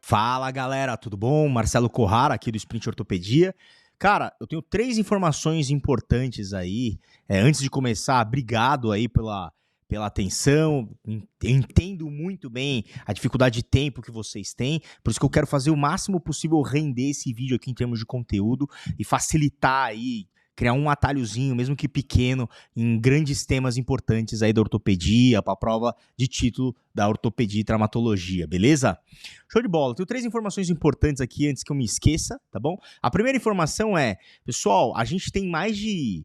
Fala galera, tudo bom? Marcelo Corrara aqui do Sprint Ortopedia. Cara, eu tenho 3 informações importantes aí. Antes de começar, obrigado aí pela atenção. Eu entendo muito bem a dificuldade de tempo que vocês têm, por isso que eu quero fazer o máximo possível render esse vídeo aqui em termos de conteúdo e facilitar aí, criar um atalhozinho, mesmo que pequeno, em grandes temas importantes aí da ortopedia, para a prova de título da ortopedia e traumatologia, beleza? Show de bola. Tenho 3 informações importantes aqui antes que eu me esqueça, tá bom? A primeira informação é, pessoal, a gente tem mais de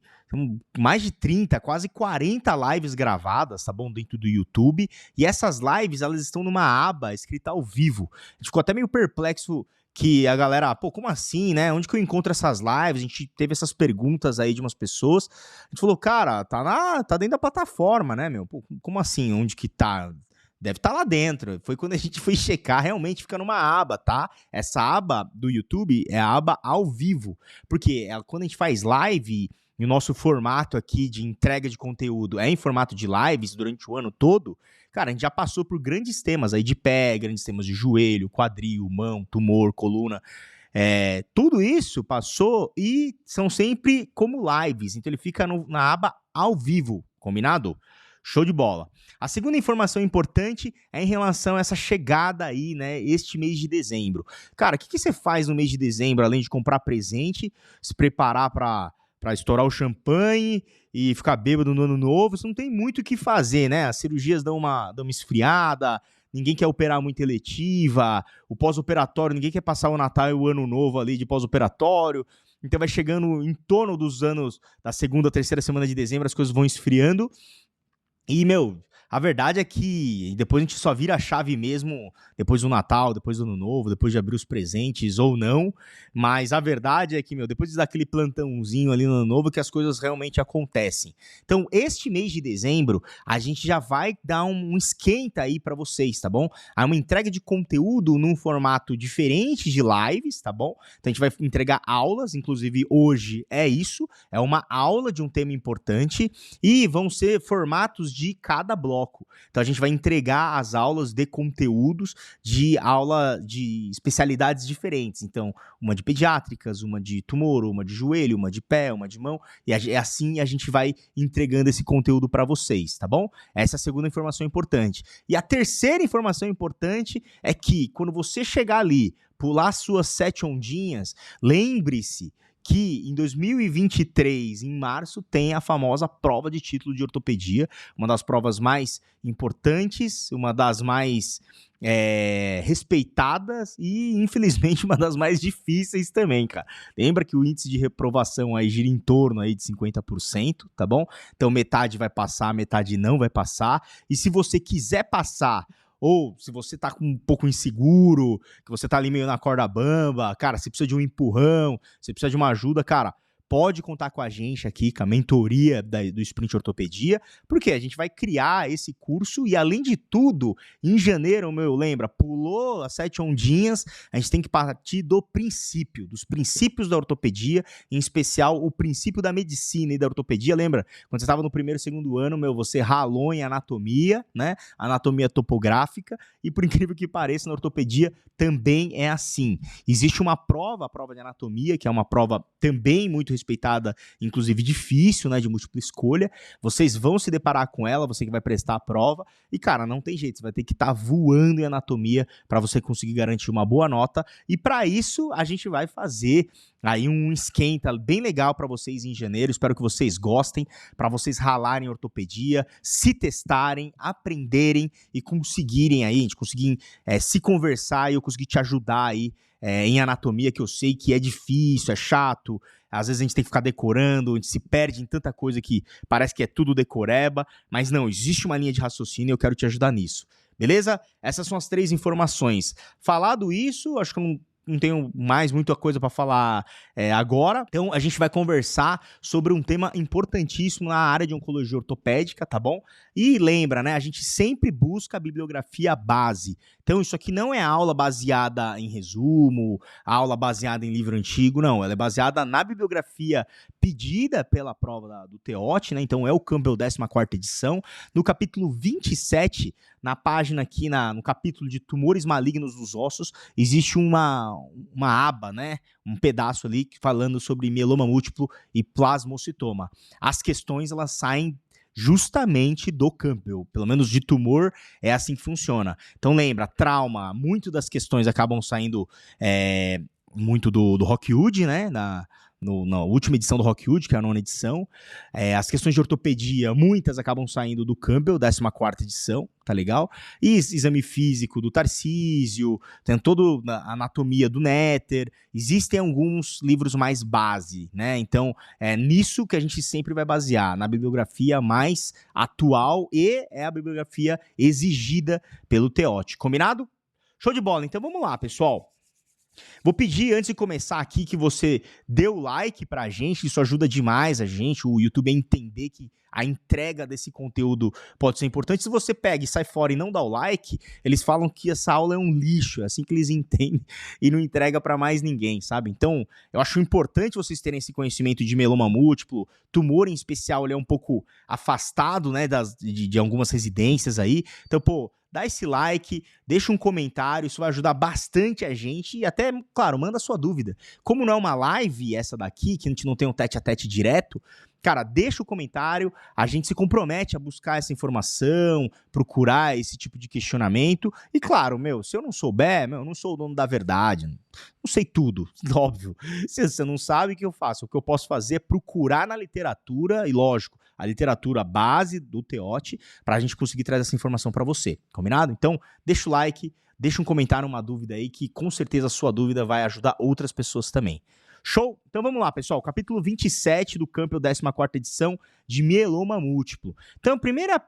30, quase 40 lives gravadas, tá bom? Dentro do YouTube, e essas lives, elas estão numa aba escrita ao vivo. A gente ficou até meio perplexo que a galera, pô, como assim, né? Onde que eu encontro essas lives? A gente teve essas perguntas aí de umas pessoas. A gente falou, cara, tá dentro da plataforma, né, meu? Pô, como assim? Onde que tá? Deve estar lá dentro. Foi quando a gente foi checar, realmente fica numa aba, tá? Essa aba do YouTube é a aba ao vivo. Porque quando a gente faz live, e o nosso formato aqui de entrega de conteúdo é em formato de lives durante o ano todo, cara, a gente já passou por grandes temas aí de pé, grandes temas de joelho, quadril, mão, tumor, coluna. Tudo isso passou e são sempre como lives. Então ele fica na aba ao vivo, combinado? Show de bola. A segunda informação importante é em relação a essa chegada aí, né, este mês de dezembro. Cara, o que você faz no mês de dezembro, além de comprar presente, se preparar para estourar o champanhe e ficar bêbado no ano novo? Você não tem muito o que fazer, né? As cirurgias dão uma esfriada, ninguém quer operar muito eletiva, o pós-operatório, ninguém quer passar o Natal e o Ano Novo ali de pós-operatório. Então vai chegando em torno dos anos da segunda, terceira semana de dezembro, as coisas vão esfriando. E, meu, a verdade é que depois a gente só vira a chave mesmo depois do Natal, depois do Ano Novo, depois de abrir os presentes ou não. Mas a verdade é que, meu, depois de dar aquele plantãozinho ali no Ano Novo, que as coisas realmente acontecem. Então, este mês de dezembro, a gente já vai dar um esquenta aí pra vocês, tá bom? Há uma entrega de conteúdo num formato diferente de lives, tá bom? Então, a gente vai entregar aulas, inclusive hoje é isso, é uma aula de um tema importante e vão ser formatos de cada bloco. Então a gente vai entregar as aulas de conteúdos de aula de especialidades diferentes. Então, uma de pediátricas, uma de tumor, uma de joelho, uma de pé, uma de mão. E assim a gente vai entregando esse conteúdo para vocês, tá bom? Essa é a segunda informação importante. E a terceira informação importante é que quando você chegar ali, pular suas 7 ondinhas, lembre-se que em 2023, em março, tem a famosa prova de título de ortopedia, uma das provas mais importantes, uma das mais respeitadas e, infelizmente, uma das mais difíceis também, cara. Lembra que o índice de reprovação aí gira em torno aí de 50%, tá bom? Então metade vai passar, metade não vai passar. E se você quiser passar, ou se você tá um pouco inseguro, que você tá ali meio na corda bamba, cara, você precisa de um empurrão, você precisa de uma ajuda, cara, pode contar com a gente aqui, com a mentoria do Sprint Ortopedia, porque a gente vai criar esse curso e, além de tudo, em janeiro, lembra, pulou as 7 ondinhas, a gente tem que partir dos princípios da ortopedia, em especial o princípio da medicina e da ortopedia. Lembra, quando você estava no primeiro e segundo ano, você ralou em anatomia, né, anatomia topográfica, e por incrível que pareça, na ortopedia também é assim. Existe uma prova, a prova de anatomia, que é uma prova também muito respeitada, inclusive difícil, né, de múltipla escolha. Vocês vão se deparar com ela, você que vai prestar a prova, e cara, não tem jeito, você vai ter que estar voando em anatomia para você conseguir garantir uma boa nota, e para isso a gente vai fazer aí um esquenta bem legal para vocês em janeiro. Espero que vocês gostem, para vocês ralarem ortopedia, se testarem, aprenderem e conseguirem aí, a gente conseguir se conversar e eu conseguir te ajudar aí em anatomia, que eu sei que é difícil, é chato, às vezes a gente tem que ficar decorando, a gente se perde em tanta coisa que parece que é tudo decoreba, mas não, existe uma linha de raciocínio e eu quero te ajudar nisso. Beleza? Essas são as 3 informações. Falado isso, acho que eu não não tenho mais muita coisa para falar agora. Então, a gente vai conversar sobre um tema importantíssimo na área de oncologia ortopédica, tá bom? E lembra, né? A gente sempre busca a bibliografia base. Então, isso aqui não é aula baseada em resumo, aula baseada em livro antigo, não. Ela é baseada na bibliografia pedida pela prova do TEOT, né? Então, é o Campbell 14ª edição. No capítulo 27, na página aqui, no capítulo de tumores malignos dos ossos, existe uma aba, né? Um pedaço ali falando sobre mieloma múltiplo e plasmocitoma. As questões, elas saem justamente do Campbell, pelo menos de tumor, é assim que funciona. Então lembra, trauma, muito das questões acabam saindo muito do Rockwood, né, na última edição do Rockwood, que é a 9ª edição. As questões de ortopedia, muitas acabam saindo do Campbell, 14ª edição, tá legal? E exame físico do Tarcísio, tem toda a anatomia do Netter, existem alguns livros mais base, né? Então, é nisso que a gente sempre vai basear, na bibliografia mais atual e é a bibliografia exigida pelo TEOT. Combinado? Show de bola. Então, vamos lá, pessoal. Vou pedir, antes de começar aqui, que você dê o like pra gente, isso ajuda demais a gente, o YouTube a entender que a entrega desse conteúdo pode ser importante. Se você pega e sai fora e não dá o like, eles falam que essa aula é um lixo, é assim que eles entendem, e não entrega pra mais ninguém, sabe? Então, eu acho importante vocês terem esse conhecimento de mieloma múltiplo, tumor em especial, ele é um pouco afastado, né, de algumas residências aí, então, pô, dá esse like, deixa um comentário, isso vai ajudar bastante a gente e até, claro, manda sua dúvida. Como não é uma live essa daqui, que a gente não tem um tete-a-tete direto, cara, deixa o comentário, a gente se compromete a buscar essa informação, procurar esse tipo de questionamento. E claro, se eu não souber, eu não sou o dono da verdade, não sei tudo, óbvio. Se você não sabe, o que eu faço? O que eu posso fazer é procurar na literatura, e lógico, a literatura base do TEOT, para a gente conseguir trazer essa informação para você, combinado? Então, deixa o like, deixa um comentário, uma dúvida aí, que com certeza a sua dúvida vai ajudar outras pessoas também. Show? Então vamos lá, pessoal. Capítulo 27 do Campbell 14ª edição de mieloma múltiplo. Então a primeira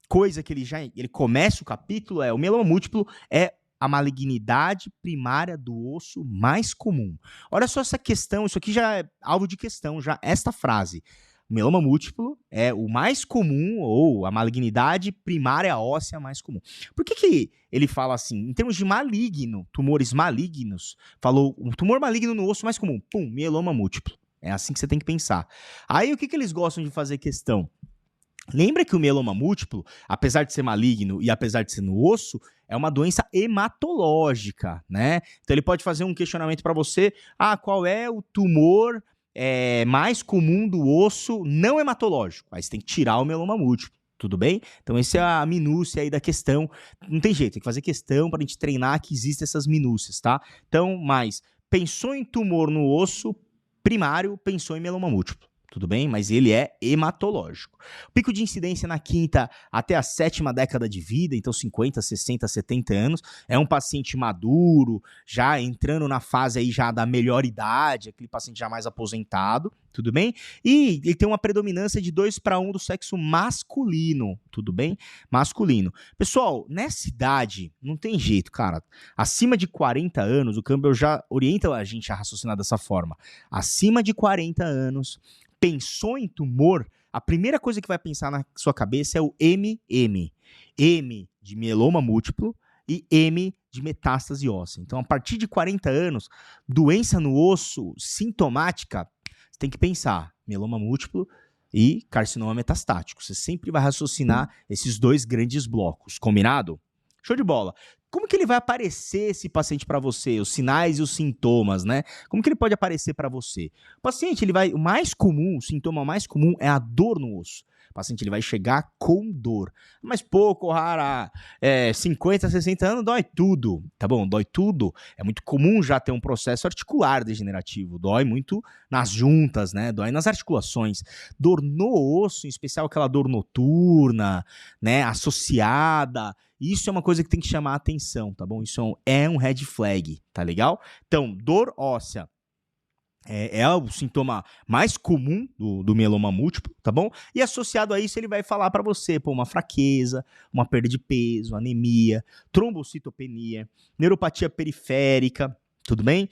coisa que ele começa o capítulo o mieloma múltiplo é a malignidade primária do osso mais comum. Olha só essa questão, isso aqui já é alvo de questão, já esta frase. O mieloma múltiplo é o mais comum, ou a malignidade primária óssea mais comum. Por que ele fala assim? Em termos de maligno, tumores malignos, falou o tumor maligno no osso mais comum, pum, mieloma múltiplo. É assim que você tem que pensar. Aí o que eles gostam de fazer questão? Lembra que o mieloma múltiplo, apesar de ser maligno e apesar de ser no osso, é uma doença hematológica, né? Então ele pode fazer um questionamento para você, qual é o tumor mais comum do osso não hematológico? Aí você tem que tirar o mieloma múltiplo, tudo bem? Então essa é a minúcia aí da questão, não tem jeito, tem que fazer questão para a gente treinar que existem essas minúcias, tá? Então, pensou em tumor no osso primário, pensou em mieloma múltiplo. Tudo bem? Mas ele é hematológico. Pico de incidência na 5ª até a 7ª década de vida, então 50, 60, 70 anos. É um paciente maduro, já entrando na fase aí já da melhor idade, aquele paciente já mais aposentado, tudo bem? E ele tem uma predominância de 2:1 do sexo masculino, tudo bem? Masculino. Pessoal, nessa idade, não tem jeito, cara. Acima de 40 anos, o Campbell já orienta a gente a raciocinar dessa forma. Acima de 40 anos, pensou em tumor, a primeira coisa que vai pensar na sua cabeça é o MM. M de mieloma múltiplo e M de metástase óssea. Então, a partir de 40 anos, doença no osso sintomática, você tem que pensar mieloma múltiplo e carcinoma metastático. Você sempre vai raciocinar esses dois grandes blocos, combinado? Show de bola. Como que ele vai aparecer esse paciente para você? Os sinais e os sintomas, né? Como que ele pode aparecer para você? O paciente, o mais comum, o sintoma mais comum é a dor no osso. O paciente, ele vai chegar com dor. Mas pouco, rara, 50, 60 anos, dói tudo, tá bom? Dói tudo. É muito comum já ter um processo articular degenerativo. Dói muito nas juntas, né? Dói nas articulações. Dor no osso, em especial aquela dor noturna, né? Associada. Isso é uma coisa que tem que chamar a atenção, tá bom? Isso é um red flag, tá legal? Então, dor óssea é o sintoma mais comum do mieloma múltiplo, tá bom? E associado a isso, ele vai falar para você, uma fraqueza, uma perda de peso, anemia, trombocitopenia, neuropatia periférica, tudo bem?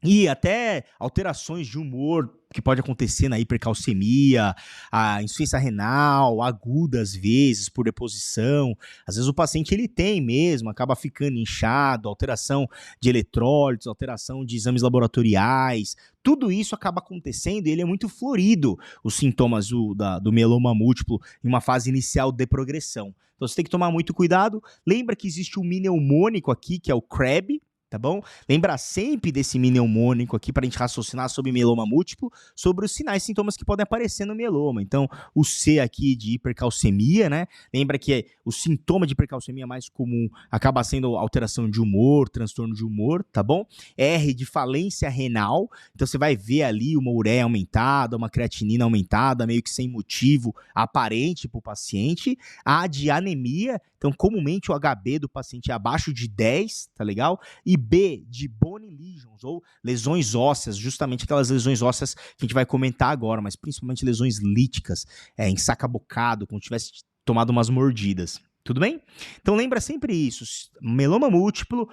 E até alterações de humor que pode acontecer na hipercalcemia, a insuficiência renal, aguda às vezes, por deposição. Às vezes o paciente ele tem mesmo, acaba ficando inchado, alteração de eletrólitos, alteração de exames laboratoriais. Tudo isso acaba acontecendo e ele é muito florido, os sintomas do mieloma múltiplo em uma fase inicial de progressão. Então você tem que tomar muito cuidado. Lembra que existe um mneumônico aqui, que é o CREB, tá bom? Lembra sempre desse mneumônico aqui para a gente raciocinar sobre mieloma múltiplo, sobre os sinais e sintomas que podem aparecer no mieloma. Então, o C aqui de hipercalcemia, né? Lembra que o sintoma de hipercalcemia mais comum acaba sendo alteração de humor, transtorno de humor, tá bom? R de falência renal, então você vai ver ali uma ureia aumentada, uma creatinina aumentada, meio que sem motivo aparente para o paciente. A de anemia, então comumente o HB do paciente é abaixo de 10, tá legal? E B de bone lesions, ou lesões ósseas, justamente aquelas lesões ósseas que a gente vai comentar agora, mas principalmente lesões líticas, ensacabocado, como tivesse tomado umas mordidas. Tudo bem? Então lembra sempre isso, mieloma múltiplo,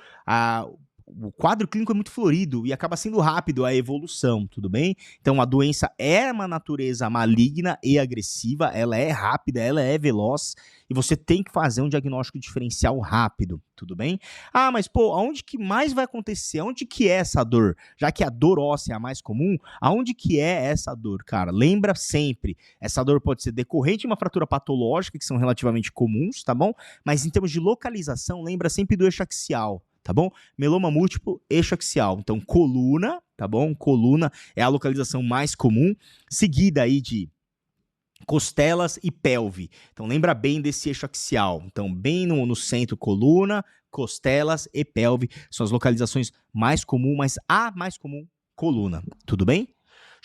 o quadro clínico é muito florido e acaba sendo rápido a evolução, tudo bem? Então a doença é uma natureza maligna e agressiva, ela é rápida, ela é veloz e você tem que fazer um diagnóstico diferencial rápido, tudo bem? Ah, mas pô, aonde que mais vai acontecer? Aonde que é essa dor? Já que a dor óssea é a mais comum, aonde que é essa dor, cara? Lembra sempre, essa dor pode ser decorrente de uma fratura patológica, que são relativamente comuns, tá bom? Mas em termos de localização, lembra sempre do eixo axial, tá bom? Mieloma múltiplo, eixo axial. Então, coluna, tá bom? Coluna é a localização mais comum, seguida aí de costelas e pelve. Então, lembra bem desse eixo axial. Então, bem no centro, coluna, costelas e pelve são as localizações mais comuns, mas a mais comum, coluna. Tudo bem?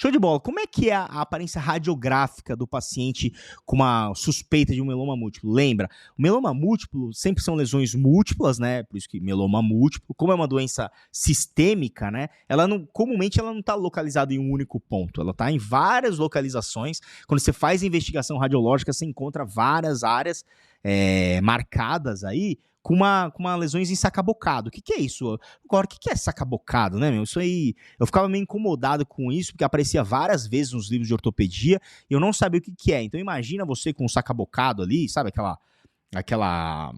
Show de bola. Como é que é a aparência radiográfica do paciente com uma suspeita de um mieloma múltiplo? Lembra, o mieloma múltiplo sempre são lesões múltiplas, né? Por isso que mieloma múltiplo, como é uma doença sistêmica, né? Comumente ela não está localizada em um único ponto, ela está em várias localizações. Quando você faz a investigação radiológica, você encontra várias áreas marcadas aí, com uma lesões em sacabocado. O que é isso? Agora, o que é sacabocado, né, meu? Isso aí, eu ficava meio incomodado com isso, porque aparecia várias vezes nos livros de ortopedia, e eu não sabia o que é. Então, imagina você com um sacabocado ali, sabe aquela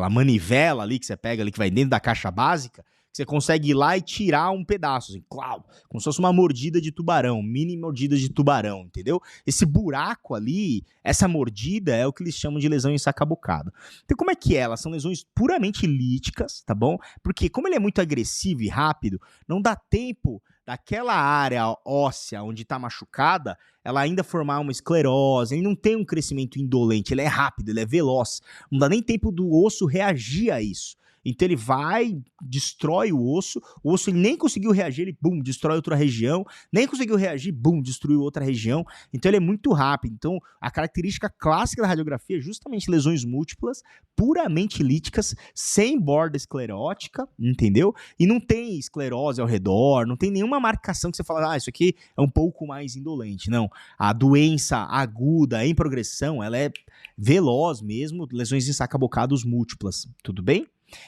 manivela ali que você pega ali, que vai dentro da caixa básica, que você consegue ir lá e tirar um pedaço, assim, claro, como se fosse uma mordida de tubarão, mini mordida de tubarão, entendeu? Esse buraco ali, essa mordida é o que eles chamam de lesão em sacabocado. Então, como é que é? Elas são lesões puramente líticas, tá bom? Porque como ele é muito agressivo e rápido, não dá tempo daquela área óssea onde está machucada, ela ainda formar uma esclerose, ele não tem um crescimento indolente, ele é rápido, ele é veloz, não dá nem tempo do osso reagir a isso. Então ele vai, destrói o osso ele nem conseguiu reagir, ele, bum, destrói outra região, nem conseguiu reagir, bum, destruiu outra região, então ele é muito rápido. Então a característica clássica da radiografia é justamente lesões múltiplas, puramente líticas, sem borda esclerótica, entendeu? E não tem esclerose ao redor, não tem nenhuma marcação que você fala, isso aqui é um pouco mais indolente, não. A doença aguda, em progressão, ela é veloz mesmo, lesões ensacabocados múltiplas, tudo bem?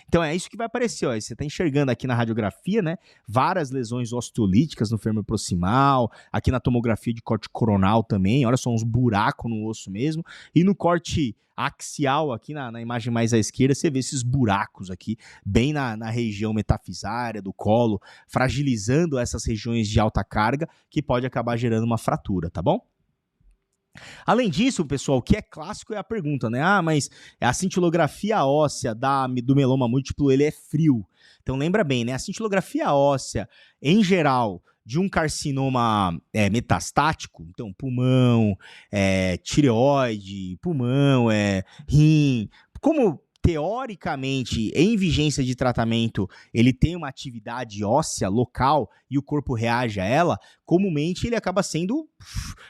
Então é isso que vai aparecer, ó. Você está enxergando aqui na radiografia, né? Várias lesões osteolíticas no fêmur proximal, aqui na tomografia de corte coronal também, olha só, uns buracos no osso mesmo, e no corte axial aqui na imagem mais à esquerda, você vê esses buracos aqui, bem na região metafisária do colo, fragilizando essas regiões de alta carga, que pode acabar gerando uma fratura, tá bom? Além disso, pessoal, o que é clássico é a pergunta, né? Mas a cintilografia óssea do mieloma múltiplo, ele é frio. Então lembra bem, né? A cintilografia óssea, em geral, de um carcinoma metastático, então pulmão, tireoide, pulmão, rim, como teoricamente, em vigência de tratamento, ele tem uma atividade óssea local e o corpo reage a ela, comumente ele acaba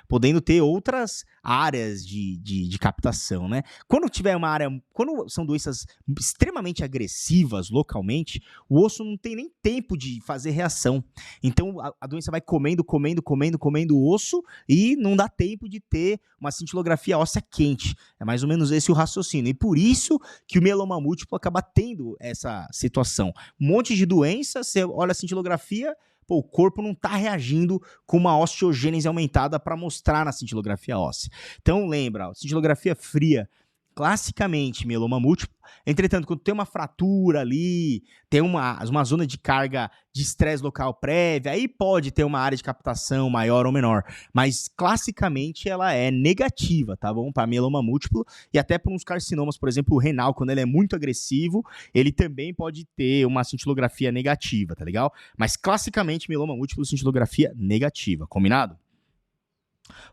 podendo ter outras áreas de captação, né? Quando são doenças extremamente agressivas localmente, o osso não tem nem tempo de fazer reação. Então a doença vai comendo o osso e não dá tempo de ter uma cintilografia óssea quente. É mais ou menos esse o raciocínio. E por isso que o mieloma múltiplo acaba tendo essa situação. Um monte de doença, você olha a cintilografia, pô, o corpo não está reagindo com uma osteogênese aumentada para mostrar na cintilografia óssea. Então lembra, cintilografia fria, classicamente mieloma múltiplo. Entretanto, quando tem uma fratura ali, tem uma zona de carga de estresse local prévia, aí pode ter uma área de captação maior ou menor, mas classicamente ela é negativa, tá bom? Para mieloma múltiplo e até para uns carcinomas, por exemplo, o renal, quando ele é muito agressivo, ele também pode ter uma cintilografia negativa, tá legal? Mas classicamente mieloma múltiplo, cintilografia negativa, combinado?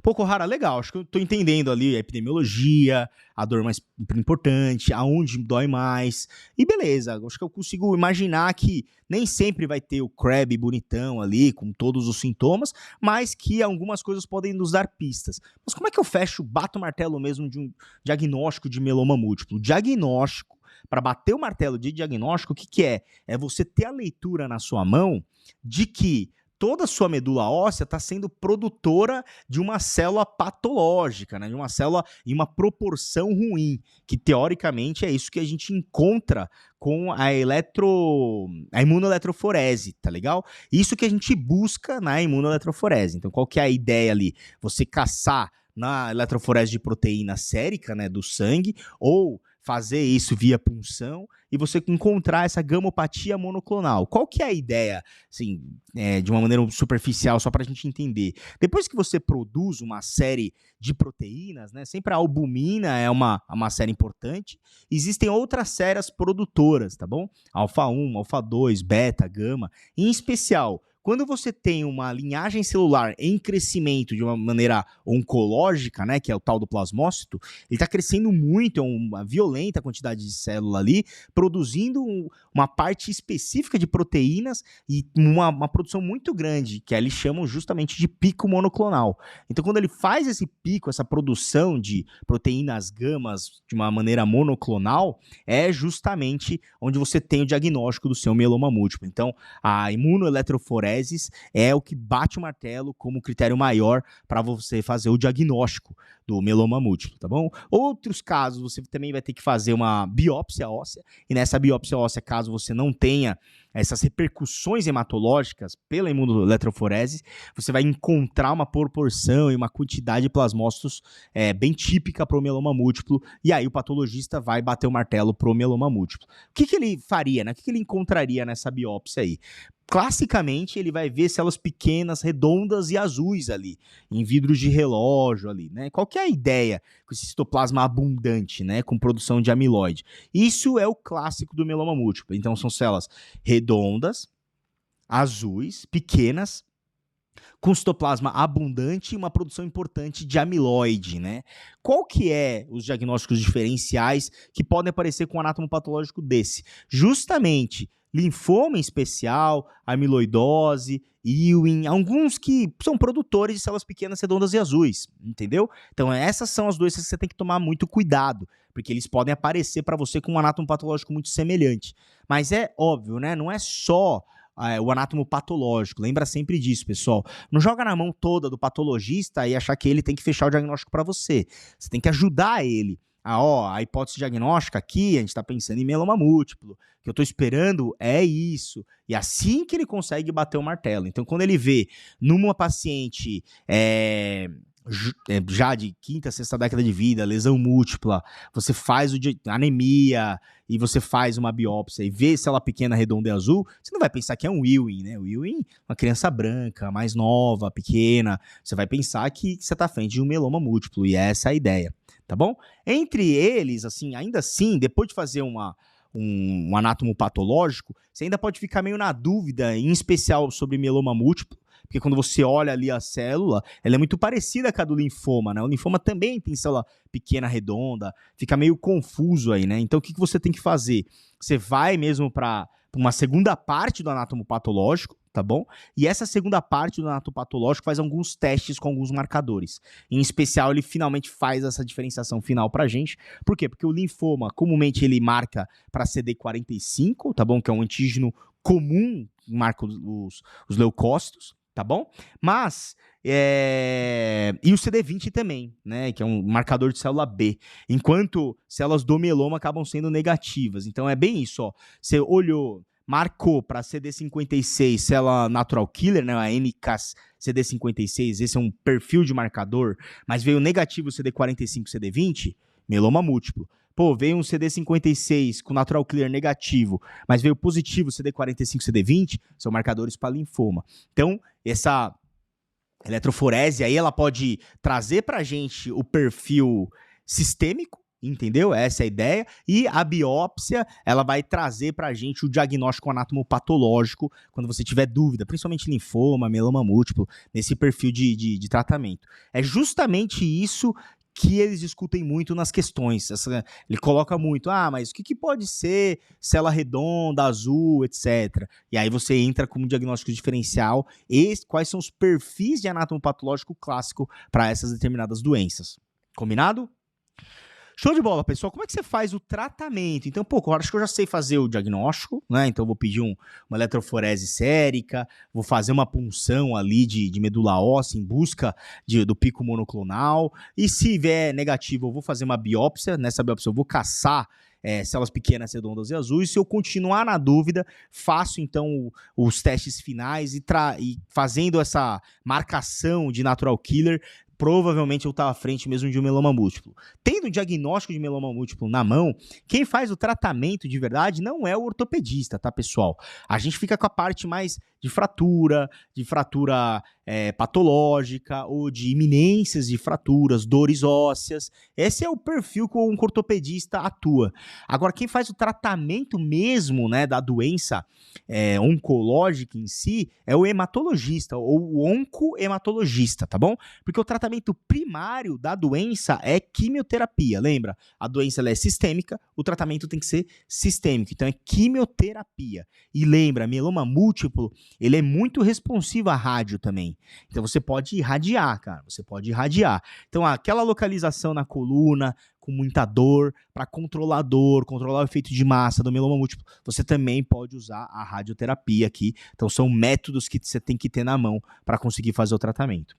Pô, Kohara, legal, acho que eu tô entendendo ali a epidemiologia, a dor mais importante, aonde dói mais, e beleza, acho que eu consigo imaginar que nem sempre vai ter o Crab bonitão ali, com todos os sintomas, mas que algumas coisas podem nos dar pistas. Mas como é que eu fecho, bato o martelo mesmo de um diagnóstico de mieloma múltiplo? Diagnóstico, para bater o martelo de diagnóstico, o que que é? É você ter a leitura na sua mão de que toda a sua medula óssea está sendo produtora de uma célula patológica, né? De uma célula em uma proporção ruim, que teoricamente é isso que a gente encontra com a imunoeletroforese, tá legal? Isso que a gente busca na imunoeletroforese. Então, qual que é a ideia ali? Você caçar na eletroforese de proteína sérica, né, do sangue, ou fazer isso via punção e você encontrar essa gamopatia monoclonal. Qual que é a ideia, assim, de uma maneira superficial, só para a gente entender? Depois que você produz uma série de proteínas, né, sempre a albumina é uma série importante, existem outras séries produtoras, tá bom? Alfa 1, alfa 2, beta, gama, em especial. Quando você tem uma linhagem celular em crescimento de uma maneira oncológica, né, que é o tal do plasmócito, ele está crescendo muito, é uma violenta quantidade de célula ali, produzindo uma parte específica de proteínas e uma produção muito grande, que eles chamam justamente de pico monoclonal. Então, quando ele faz esse pico, essa produção de proteínas gamas de uma maneira monoclonal, é justamente onde você tem o diagnóstico do seu mieloma múltiplo. Então, a imunoeletroforese é o que bate o martelo como critério maior para você fazer o diagnóstico do mieloma múltiplo, tá bom? Outros casos, você também vai ter que fazer uma biópsia óssea, e nessa biópsia óssea, caso você não tenha essas repercussões hematológicas pela imunoeletroforese, você vai encontrar uma proporção e uma quantidade de plasmócitos bem típica para o mieloma múltiplo, e aí o patologista vai bater o martelo para o mieloma múltiplo. O que ele faria, né? O que ele encontraria nessa biópsia aí? Classicamente, ele vai ver células pequenas, redondas e azuis ali, em vidros de relógio ali, né? Qual que é a ideia com esse citoplasma abundante, né? Com produção de amiloide? Isso é o clássico do mieloma múltiplo. Então, são células redondas, azuis, pequenas, com citoplasma abundante e uma produção importante de amiloide, né? Qual que é os diagnósticos diferenciais que podem aparecer com um anátomo patológico desse? Justamente linfoma em especial, amiloidose, Ewing, alguns que são produtores de células pequenas, redondas e azuis, entendeu? Então essas são as doenças que você tem que tomar muito cuidado, porque eles podem aparecer para você com um anátomo patológico muito semelhante. Mas é óbvio, né? Não é só o anátomo patológico. Lembra sempre disso, pessoal. Não joga na mão toda do patologista e achar que ele tem que fechar o diagnóstico para você. Você tem que ajudar ele. A hipótese diagnóstica aqui, a gente está pensando em mieloma múltiplo. O que eu estou esperando é isso. E assim que ele consegue bater o martelo. Então, quando ele vê numa paciente já de quinta, sexta década de vida, lesão múltipla, você faz anemia e você faz uma biópsia e vê célula pequena, redonda e azul, você não vai pensar que é um Ewing, né? O Ewing, uma criança branca, mais nova, pequena, você vai pensar que você está à frente de um mieloma múltiplo, e essa é a ideia, tá bom? Entre eles, assim, ainda assim, depois de fazer um anátomo patológico, você ainda pode ficar meio na dúvida, em especial sobre mieloma múltiplo, porque quando você olha ali a célula, ela é muito parecida com a do linfoma, né? O linfoma também tem célula pequena, redonda, fica meio confuso aí, né? Então, o que você tem que fazer? Você vai mesmo para uma segunda parte do anátomo patológico, tá bom? E essa segunda parte do anátomo patológico faz alguns testes com alguns marcadores. Em especial, ele finalmente faz essa diferenciação final pra gente. Por quê? Porque o linfoma, comumente, ele marca para CD45, tá bom? Que é um antígeno comum, marca os leucócitos. tá bom? Mas, e o CD20 também, né, que é um marcador de célula B, enquanto células do mieloma acabam sendo negativas. Então é bem isso, ó. Você olhou, marcou para CD56, célula natural killer, né, a NK CD56, esse é um perfil de marcador, mas veio negativo CD45, CD20, mieloma múltiplo. Pô, veio um CD56 com natural killer negativo, mas veio positivo CD45, CD20, são marcadores para linfoma. Então, essa eletroforese aí, ela pode trazer pra gente o perfil sistêmico, entendeu? Essa é a ideia. E a biópsia, ela vai trazer pra gente o diagnóstico anatomopatológico quando você tiver dúvida, principalmente linfoma, mieloma múltiplo, nesse perfil de tratamento. É justamente isso que eles discutem muito nas questões. Ele coloca muito, mas o que pode ser célula redonda, azul, etc. E aí você entra como diagnóstico diferencial e quais são os perfis de anatomopatológico clássico para essas determinadas doenças. Combinado? Show de bola, pessoal. Como é que você faz o tratamento? Então, eu acho que eu já sei fazer o diagnóstico, né? Então, eu vou pedir uma eletroforese sérica, vou fazer uma punção ali de medula óssea em busca do pico monoclonal. E se vier negativo, eu vou fazer uma biópsia. Nessa biópsia, eu vou caçar células pequenas, redondas e azuis. Se eu continuar na dúvida, faço então os testes finais e fazendo essa marcação de natural killer, provavelmente eu estava à frente mesmo de um mieloma múltiplo. Tendo o diagnóstico de mieloma múltiplo na mão, quem faz o tratamento de verdade não é o ortopedista, tá, pessoal? A gente fica com a parte mais de fratura patológica ou de iminências de fraturas, dores ósseas. Esse é o perfil que um ortopedista atua. Agora, quem faz o tratamento mesmo, né, da doença oncológica em si é o hematologista ou o oncohematologista, tá bom? Porque o tratamento primário da doença é quimioterapia. Lembra? A doença ela é sistêmica, o tratamento tem que ser sistêmico. Então é quimioterapia. E lembra, mieloma múltiplo, ele é muito responsivo à rádio também. Então você pode irradiar, cara. Você pode irradiar. Então aquela localização na coluna com muita dor, para controlar o efeito de massa do mieloma múltiplo, você também pode usar a radioterapia aqui. Então são métodos que você tem que ter na mão para conseguir fazer o tratamento.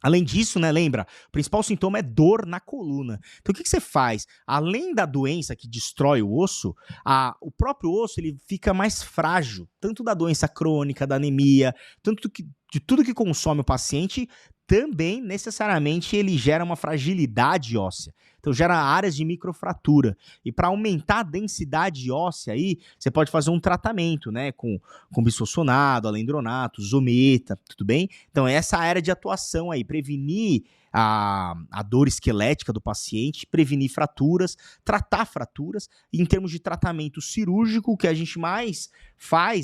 Além disso, né, lembra, o principal sintoma é dor na coluna. Então o que você faz? Além da doença que destrói o osso, o próprio osso ele fica mais frágil, tanto da doença crônica, da anemia, de tudo que consome o paciente, também necessariamente ele gera uma fragilidade óssea. Então gera áreas de microfratura. E para aumentar a densidade óssea aí, você pode fazer um tratamento, né, com bisfosfonato, alendronato, zometa, tudo bem? Então essa área de atuação aí, prevenir a dor esquelética do paciente, prevenir fraturas, tratar fraturas. E em termos de tratamento cirúrgico, o que a gente mais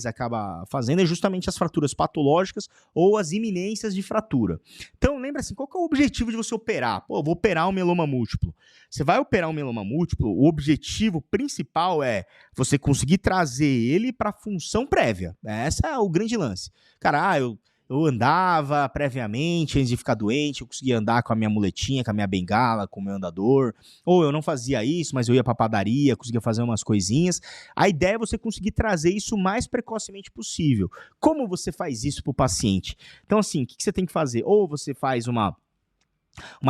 acaba fazendo é justamente as fraturas patológicas ou as iminências de fratura. Então lembra assim, qual que é o objetivo de você operar? Pô, eu vou operar um mieloma múltiplo. Você vai operar um mieloma múltiplo, o objetivo principal é você conseguir trazer ele para a função prévia. Esse é o grande lance. Cara, eu andava previamente, antes de ficar doente, eu conseguia andar com a minha muletinha, com a minha bengala, com o meu andador. Ou eu não fazia isso, mas eu ia para a padaria, conseguia fazer umas coisinhas. A ideia é você conseguir trazer isso o mais precocemente possível. Como você faz isso para o paciente? Então, assim, o que você tem que fazer? Ou você faz uma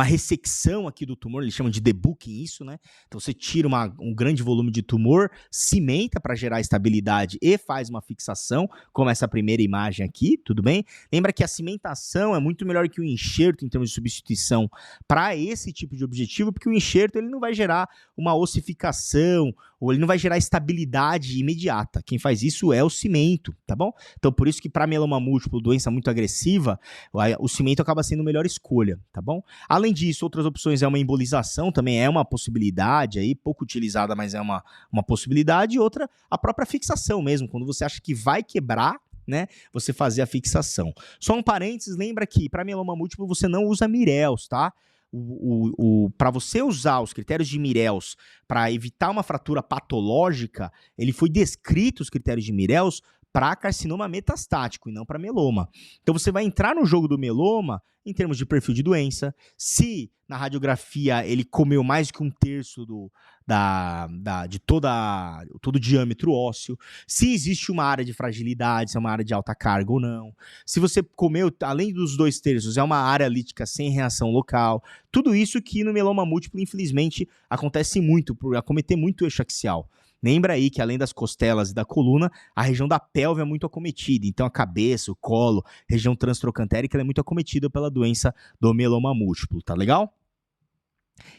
ressecção aqui do tumor, eles chamam de debooking isso, né? Então você tira um grande volume de tumor, cimenta para gerar estabilidade e faz uma fixação, como essa primeira imagem aqui, tudo bem? Lembra que a cimentação é muito melhor que o enxerto em termos de substituição para esse tipo de objetivo, porque o enxerto ele não vai gerar uma ossificação, ou ele não vai gerar estabilidade imediata. Quem faz isso é o cimento, tá bom? Então por isso que para mieloma múltiplo, doença muito agressiva, o cimento acaba sendo a melhor escolha, tá bom? Além disso, outras opções é uma embolização, também é uma possibilidade aí, pouco utilizada, mas é uma possibilidade. E outra, a própria fixação mesmo, quando você acha que vai quebrar, né, você fazer a fixação. Só um parênteses, lembra que para mieloma múltiplo você não usa Mirels, tá? Para você usar os critérios de Mirels para evitar uma fratura patológica, ele foi descrito os critérios de Mirels para carcinoma metastático e não para meloma. Então você vai entrar no jogo do meloma em termos de perfil de doença, se na radiografia ele comeu mais que um terço de todo o diâmetro ósseo, se existe uma área de fragilidade, se é uma área de alta carga ou não, se você comeu, além dos 2/3, é uma área lítica sem reação local, tudo isso que no meloma múltiplo, infelizmente, acontece muito, por acometer muito o eixo axial. Lembra aí que além das costelas e da coluna, a região da pelve é muito acometida. Então a cabeça, o colo, região transtrocantérica ela é muito acometida pela doença do mieloma múltiplo, tá legal?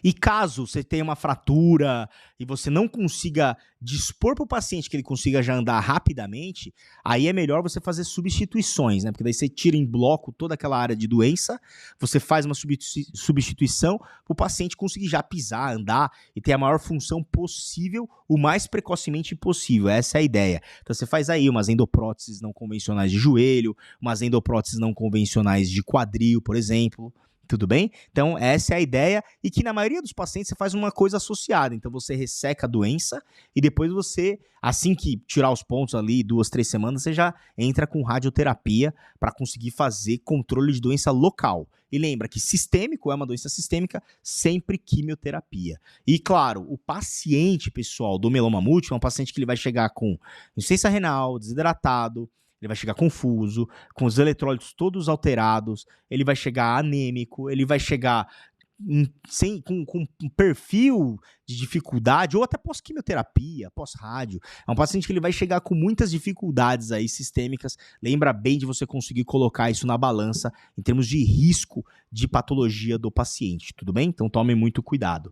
E caso você tenha uma fratura e você não consiga dispor para o paciente que ele consiga já andar rapidamente, aí é melhor você fazer substituições, né? Porque daí você tira em bloco toda aquela área de doença, você faz uma substituição para o paciente conseguir já pisar, andar e ter a maior função possível, o mais precocemente possível. Essa é a ideia. Então você faz aí umas endopróteses não convencionais de joelho, umas endopróteses não convencionais de quadril, por exemplo. Tudo bem? Então, essa é a ideia e que na maioria dos pacientes você faz uma coisa associada. Então, você resseca a doença e depois você, assim que tirar os pontos ali, 2, 3 semanas, você já entra com radioterapia para conseguir fazer controle de doença local. E lembra que sistêmico é uma doença sistêmica, sempre quimioterapia. E, claro, o paciente, pessoal, do mieloma múltiplo é um paciente que ele vai chegar com insuficiência renal, desidratado, ele vai chegar confuso, com os eletrólitos todos alterados, ele vai chegar anêmico, ele vai chegar com um perfil de dificuldade, ou até pós-quimioterapia, pós-rádio. É um paciente que ele vai chegar com muitas dificuldades aí sistêmicas. Lembra bem de você conseguir colocar isso na balança em termos de risco de patologia do paciente, tudo bem? Então tome muito cuidado.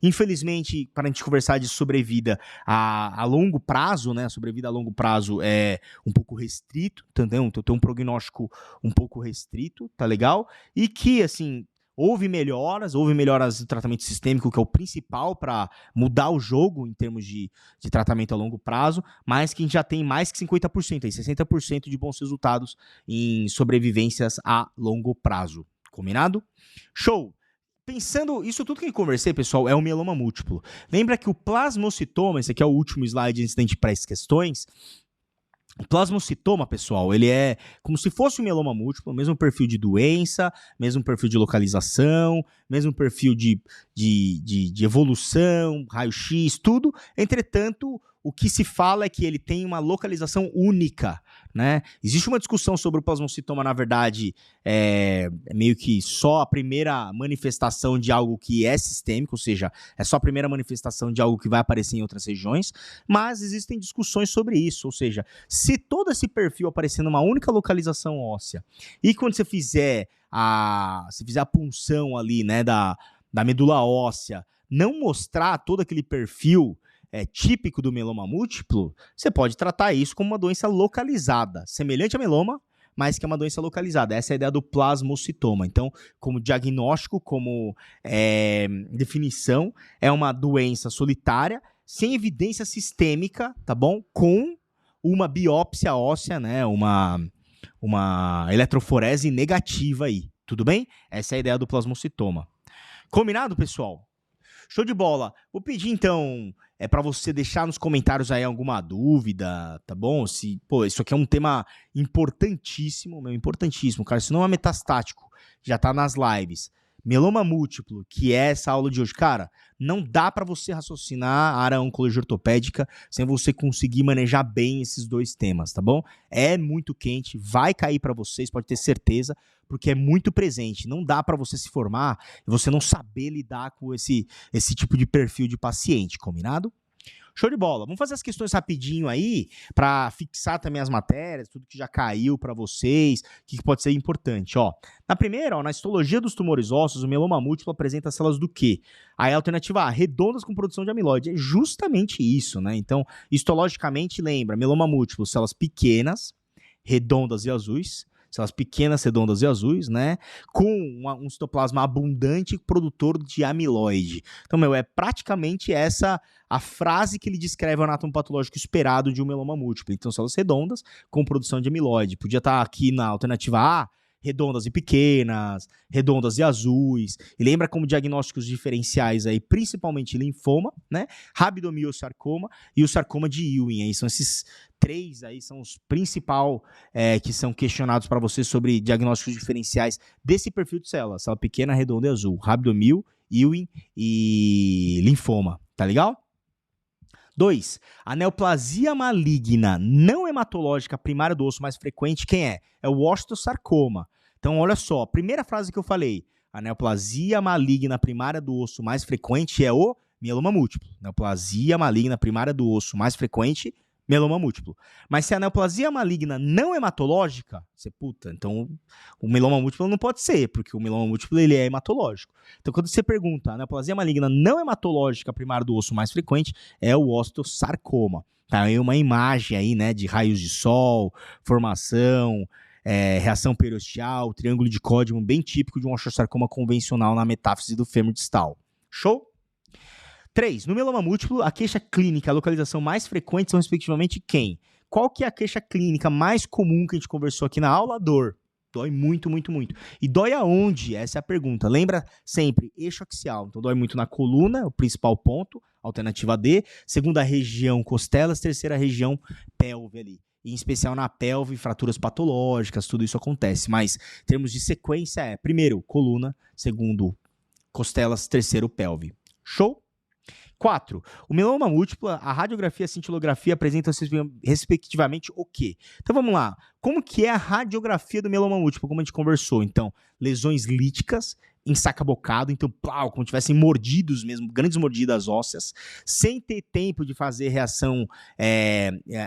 Infelizmente, para a gente conversar de sobrevida a longo prazo, né? A sobrevida a longo prazo é um pouco restrito, entendeu? Então tem um prognóstico um pouco restrito, tá legal? E que, assim, houve melhoras do tratamento sistêmico, que é o principal para mudar o jogo em termos de tratamento a longo prazo, mas que a gente já tem mais que 50%, aí, 60% de bons resultados em sobrevivências a longo prazo. Combinado? Show! Pensando, isso tudo que eu conversei, pessoal, é o mieloma múltiplo. Lembra que o plasmocitoma, esse aqui é o último slide antes da gente para as questões. O plasmocitoma, pessoal, ele é como se fosse um mieloma múltiplo, mesmo perfil de doença, mesmo perfil de localização, mesmo perfil de evolução, raio-x, tudo. Entretanto, o que se fala é que ele tem uma localização única, né? Existe uma discussão sobre o plasmocitoma, na verdade, é meio que só a primeira manifestação de algo que é sistêmico, ou seja, é só a primeira manifestação de algo que vai aparecer em outras regiões, mas existem discussões sobre isso, ou seja, se todo esse perfil aparecer numa única localização óssea, e quando você fizer a punção ali, né, da medula óssea, não mostrar todo aquele perfil típico do mieloma múltiplo, você pode tratar isso como uma doença localizada, semelhante a meloma, mas que é uma doença localizada. Essa é a ideia do plasmocitoma. Então, como diagnóstico, como definição, é uma doença solitária, sem evidência sistêmica, tá bom? Com uma biópsia óssea, né? Uma eletroforese negativa aí. Tudo bem? Essa é a ideia do plasmocitoma. Combinado, pessoal? Show de bola. Vou pedir, então, para você deixar nos comentários aí alguma dúvida, tá bom? Isso aqui é um tema importantíssimo, importantíssimo, cara. Isso não é metastático, já tá nas lives. Mieloma múltiplo, que é essa aula de hoje. Cara, não dá para você raciocinar a área oncologia ortopédica sem você conseguir manejar bem esses dois temas, tá bom? É muito quente, vai cair para vocês, pode ter certeza, porque é muito presente. Não dá para você se formar e você não saber lidar com esse tipo de perfil de paciente, combinado? Show de bola. Vamos fazer as questões rapidinho aí, para fixar também as matérias, tudo que já caiu para vocês, o que pode ser importante. Ó, na primeira, na histologia dos tumores ósseos, o mieloma múltiplo apresenta células do quê? Aí a alternativa A, redondas com produção de amiloide. É justamente isso, né? Então, histologicamente, lembra, mieloma múltiplo, células pequenas, redondas e azuis, células pequenas, redondas e azuis, né? Com um citoplasma abundante produtor de amiloide. Então, é praticamente essa a frase que ele descreve o anátomo patológico esperado de um mieloma múltiplo. Então, células redondas com produção de amiloide. Podia estar aqui na alternativa A, redondas e pequenas, redondas e azuis. E lembra como diagnósticos diferenciais aí, principalmente linfoma, né? Rabdomiossarcoma e o sarcoma de Ewing. Aí são esses 3 aí, são os principais que são questionados para você sobre diagnósticos diferenciais desse perfil de célula pequena, redonda e azul. Rabdomio, Ewing e linfoma, tá legal? 2. A neoplasia maligna não hematológica primária do osso mais frequente, quem é? É o osteosarcoma. Então, olha só, a primeira frase que eu falei, a neoplasia maligna primária do osso mais frequente é o mieloma múltiplo. Neoplasia maligna primária do osso mais frequente, mieloma múltiplo. Mas se a neoplasia maligna não hematológica, você, então o mieloma múltiplo não pode ser, porque o mieloma múltiplo ele é hematológico. Então, quando você pergunta, a neoplasia maligna não hematológica primária do osso mais frequente é o osteosarcoma. Tá aí uma imagem aí, né, de raios de sol, formação, reação periosteal, triângulo de Códimo, bem típico de um osteosarcoma convencional na metáfise do fêmur distal. Show? 3. No mieloma múltiplo, a queixa clínica e a localização mais frequente são respectivamente quem? Qual que é a queixa clínica mais comum que a gente conversou aqui na aula? Dor. Dói muito, muito, muito. E dói aonde? Essa é a pergunta. Lembra sempre, eixo axial. Então dói muito na coluna, o principal ponto, alternativa D. Segunda região, costelas. Terceira região, pelve ali. Em especial na pelve, fraturas patológicas, tudo isso acontece. Mas em termos de sequência primeiro, coluna. Segundo, costelas. Terceiro, pelve. Show? 4. O mieloma múltiplo, a radiografia e a cintilografia apresentam respectivamente o quê? Então vamos lá. Como que é a radiografia do mieloma múltiplo, como a gente conversou? Então, lesões líticas, ensacabocado, então, como tivessem mordidos mesmo, grandes mordidas ósseas, sem ter tempo de fazer reação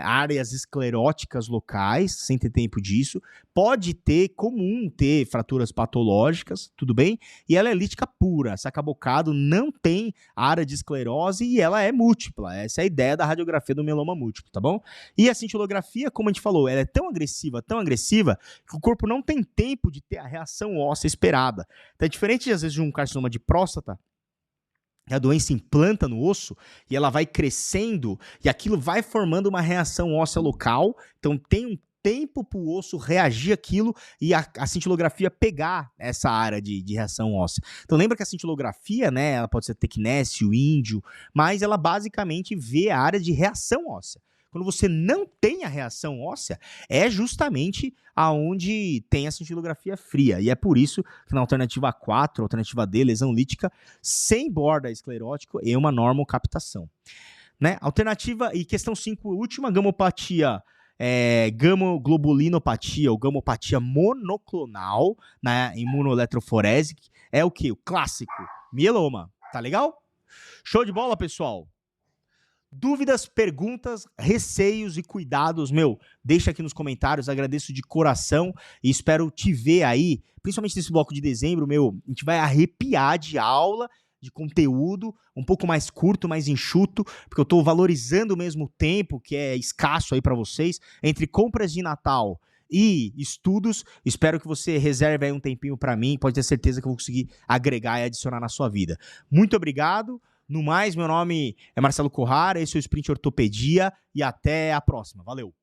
áreas escleróticas locais, sem ter tempo disso. Pode ter, comum ter fraturas patológicas, tudo bem? E ela é lítica pura, sacabocado, não tem área de esclerose e ela é múltipla. Essa é a ideia da radiografia do mieloma múltiplo, tá bom? E a cintilografia, como a gente falou, ela é tão agressiva, que o corpo não tem tempo de ter a reação óssea esperada. Então é diferente, às vezes, de um carcinoma de próstata, a doença implanta no osso e ela vai crescendo e aquilo vai formando uma reação óssea local, então tem um tempo para o osso reagir àquilo e a cintilografia pegar essa área de reação óssea. Então lembra que a cintilografia, né, ela pode ser tecnésio, índio, mas ela basicamente vê a área de reação óssea. Quando você não tem a reação óssea, é justamente aonde tem a cintilografia fria. E é por isso que na alternativa 4, alternativa D, lesão lítica, sem borda esclerótico e uma normocaptação. Né? Alternativa e questão 5, última, gamopatia, gamoglobolinopatia ou gamopatia monoclonal na imunoeletroforese, é o que? O clássico, mieloma. Tá legal? Show de bola, pessoal? Dúvidas, perguntas, receios e cuidados, deixa aqui nos comentários, agradeço de coração e espero te ver aí, principalmente nesse bloco de dezembro, a gente vai arrepiar de aula, de conteúdo, um pouco mais curto, mais enxuto, porque eu tô valorizando mesmo o tempo, que é escasso aí para vocês, entre compras de Natal e estudos. Espero que você reserve aí um tempinho para mim, pode ter certeza que eu vou conseguir agregar e adicionar na sua vida. Muito obrigado. No mais, meu nome é Marcelo Corrara, esse é o Sprint Ortopedia e até a próxima. Valeu!